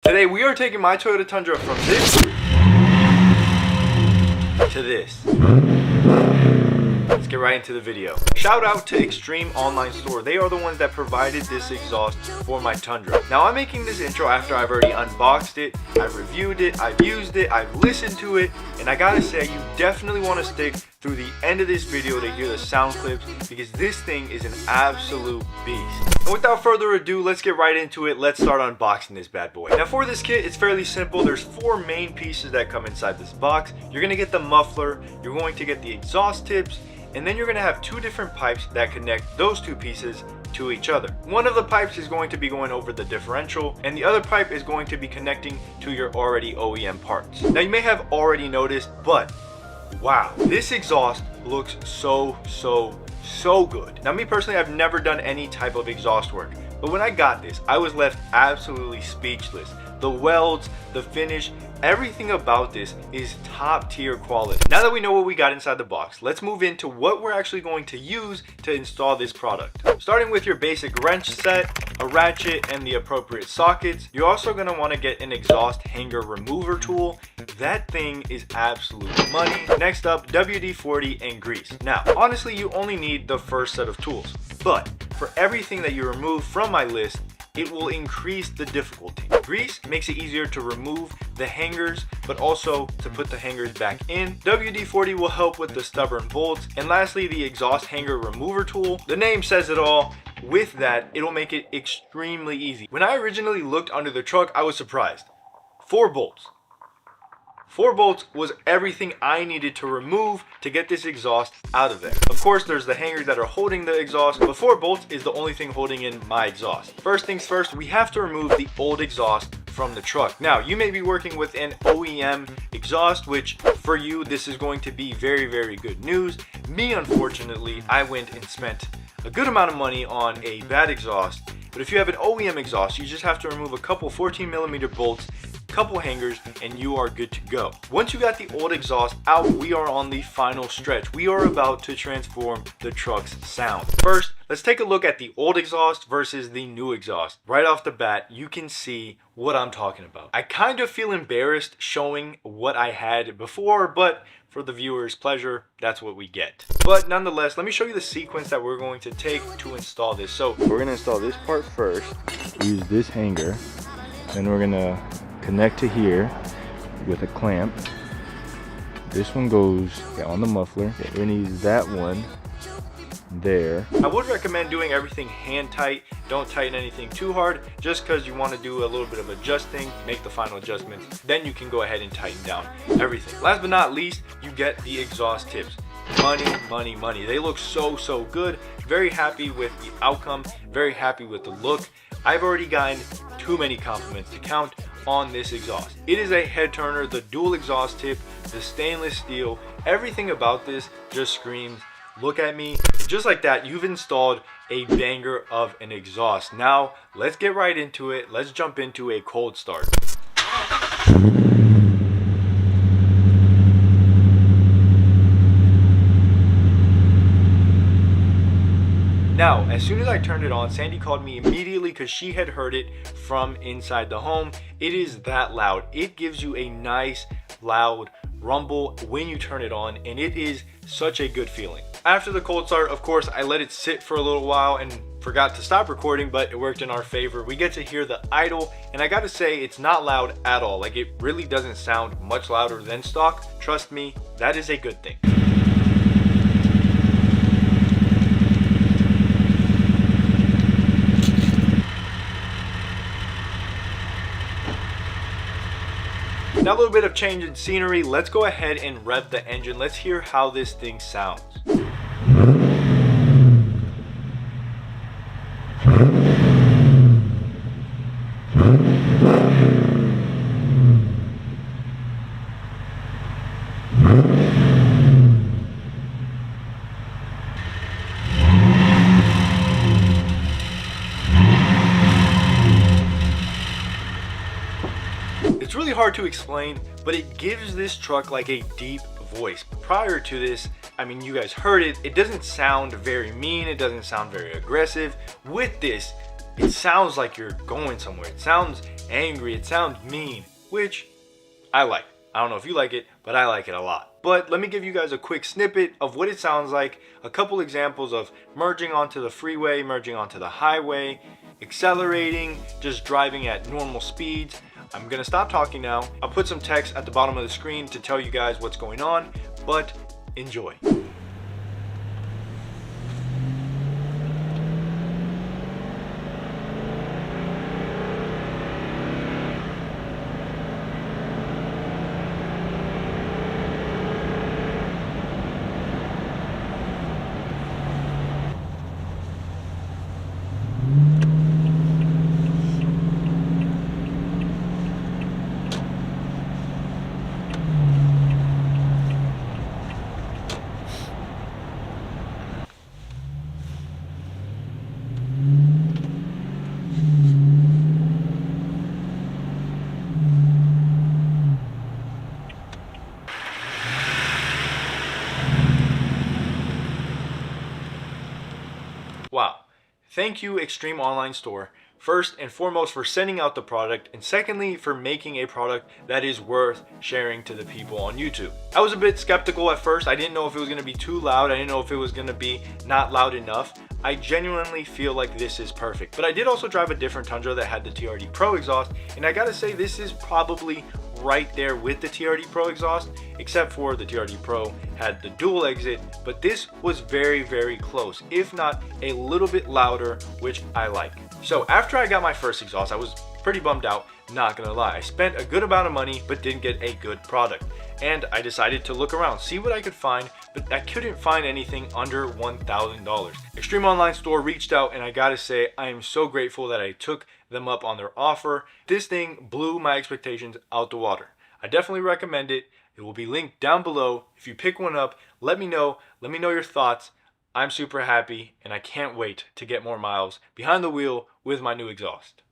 Today we are taking my Toyota Tundra from this to this. Let's get right into the video. Shout out to Extreme Online Store. They are the ones that provided this exhaust for my Tundra. Now I'm making this intro after I've already unboxed it, I've reviewed it, I've used it, I've listened to it, and I gotta say you definitely want to stick through the end of this video to hear the sound clips because this thing is an absolute beast. And without further ado, let's get right into it. Let's start unboxing this bad boy. Now for this kit, it's fairly simple. There's 4 main pieces that come inside this box. You're gonna get the muffler, you're going to get the exhaust tips, and then you're gonna have 2 different pipes that connect those 2 pieces to each other. One of the pipes is going to be going over the differential, and the other pipe is going to be connecting to your already OEM parts. Now you may have already noticed, but wow, this exhaust looks so good. Now me personally, I've never done any type of exhaust work, but when I got this, I was left absolutely speechless. The welds, the finish, everything about this is top tier quality. Now that we know what we got inside the box, let's move into what we're actually going to use to install this product. Starting with your basic wrench set, a ratchet, and the appropriate sockets. You're also going to want to get an exhaust hanger remover tool. That thing is absolute money. Next up, WD-40 and grease. Now, honestly, you only need the first set of tools, but for everything that you remove from my list, it will increase the difficulty. Grease makes it easier to remove the hangers, but also to put the hangers back in. WD-40 will help with the stubborn bolts. And lastly, the exhaust hanger remover tool. The name says it all. With that, it'll make it extremely easy. When I originally looked under the truck, I was surprised. 4 bolts. 4 bolts was everything I needed to remove to get this exhaust out of there. Of course, there's the hangers that are holding the exhaust, but 4 bolts is the only thing holding in my exhaust. First things first, we have to remove the old exhaust from the truck. Now, you may be working with an OEM exhaust, which for you, this is going to be very good news. Me, unfortunately, I went and spent a good amount of money on a bad exhaust. But if you have an OEM exhaust, you just have to remove a couple 14mm bolts, couple hangers, and you are good to go. Once you got the old exhaust out, we are on the final stretch. We are about to transform the truck's sound. First, let's take a look at the old exhaust versus the new exhaust. Right off the bat, you can see what I'm talking about. I kind of feel embarrassed showing what I had before, but for the viewer's pleasure, that's what we get. But nonetheless, let me show you the sequence that we're going to take to install this. So we're going to install this part first. Use this hanger, then we're going to connect to here with a clamp. This one goes on the muffler. We're going to use that one there. I would recommend doing everything hand tight. Don't tighten anything too hard, just because you want to do a little bit of adjusting, make the final adjustments, then you can go ahead and tighten down everything. Last but not least, you get the exhaust tips. Money. They look so good. Very happy with the outcome, very happy with the look. I've already gotten too many compliments to count on this exhaust. It is a head turner. The dual exhaust tip, the stainless steel, everything about this just screams, look at me. And just like that, you've installed a banger of an exhaust. Now let's get right into it. Let's jump into a cold start. Now, as soon as I turned it on, Sandy called me immediately because she had heard it from inside the home. It is that loud. It gives you a nice, loud rumble when you turn it on, and it is such a good feeling. After the cold start, of course, I let it sit for a little while and forgot to stop recording, but it worked in our favor. We get to hear the idle, and I gotta say, it's not loud at all. Like, it really doesn't sound much louder than stock. Trust me, that is a good thing. Now a little bit of change in scenery. Let's go ahead and rev the engine. Let's hear how this thing sounds. It's really hard to explain, but it gives this truck like a deep voice. Prior to this, I mean, you guys heard it. It doesn't sound very mean. It doesn't sound very aggressive. With this, it sounds like you're going somewhere. It sounds angry, it sounds mean, which I like. I don't know if you like it, but I like it a lot. But let me give you guys a quick snippet of what it sounds like, a couple examples of merging onto the freeway, merging onto the highway, accelerating, just driving at normal speeds. I'm gonna stop talking now. I'll put some text at the bottom of the screen to tell you guys what's going on, but enjoy. Wow. Thank you, Extreme Online Store, first and foremost for sending out the product, and secondly for making a product that is worth sharing to the people on YouTube. I was a bit skeptical at first. I didn't know if it was going to be too loud. I didn't know if it was going to be not loud enough. I genuinely feel like this is perfect. But I did also drive a different Tundra that had the TRD Pro exhaust, and I gotta say this is probably right there with the TRD Pro exhaust, except for the TRD Pro had the dual exit, but this was very, very close, if not a little bit louder, which I like. So after I got my first exhaust, I was pretty bummed out, not gonna lie. I spent a good amount of money, but didn't get a good product. And I decided to look around, see what I could find, but I couldn't find anything under $1,000. Extreme Online Store reached out, and I gotta say, I am so grateful that I took them up on their offer. This thing blew my expectations out the water. I definitely recommend it. It will be linked down below. If you pick one up, let me know your thoughts. I'm super happy, and I can't wait to get more miles behind the wheel with my new exhaust.